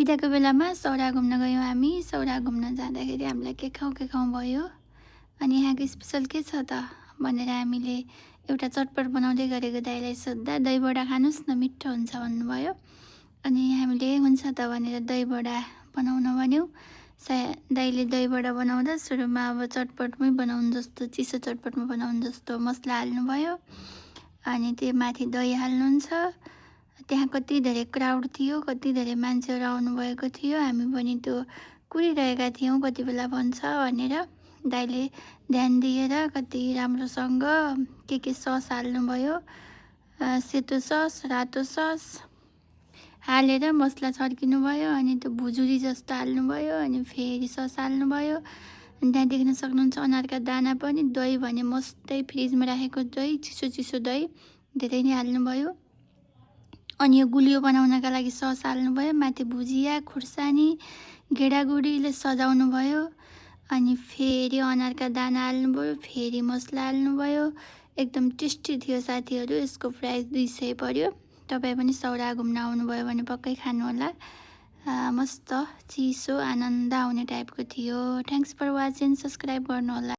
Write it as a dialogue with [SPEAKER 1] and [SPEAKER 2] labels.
[SPEAKER 1] बिदाको बेलामा सौरा घुम्न गयौँ हामी। सौरा घुम्न जाँदाखेरि हामीलाई के खाउँ भयो। अनि यहाँको स्पेसल के छ त भनेर हामीले एउटा चटपट बनाउँदै गरेको दाइलाई सोद्धा दही बडा खानुस् न मिठो हुन्छ भन्नुभयो। अनि हामीले हुन्छ त भनेर दही बडा बनाउन भन्यौँ। दाइले दही बडा बनाउँदा सुरुमा अब चटपटमै बनाउनु जस्तो चिसो चटपटमा बनाउनु जस्तो मसला हाल्नुभयो। अनि त्यो माथि दही हाल्नुहुन्छ। त्यहाँ कति धेरै क्राउड थियो, कति धेरै मान्छेहरू आउनुभएको थियो। हामी पनि त्यो कुरिरहेका थियौँ कति बेला बन्छ भनेर। दाइले ध्यान दिएर कति राम्रोसँग के सस हाल्नुभयो, सेतो सस, रातो सस हालेर मसला छर्किनु भयो। अनि त्यो भुजुरी जस्तो हाल्नुभयो। अनि फेरि सस हाल्नुभयो। अनि त्यहाँ देख्न सक्नुहुन्छ अनारका दाना पनि, दही भने मस्तै फ्रिजमा राखेको दही, चिसो चिसो दही धेरै नै हाल्नुभयो। अनि यो गुलियो बनाउनका लागि सस हाल्नुभयो। माथि भुजिया, खुर्सानी, गेडागुडीले सजाउनु भयो। अनि फेरि अनारका दाना हाल्नुभयो, फेरि मसला हाल्नुभयो। एकदम टेस्टी थियो साथीहरू। यसको प्राइस 200 पर्यो। तपाईँ पनि सौरा घुम्न आउनुभयो भने पक्कै खानुहोला। मस्त चिसो आनन्द आउने टाइपको थियो। Thanks for watching. सब्सक्राइब गर्नुहोला।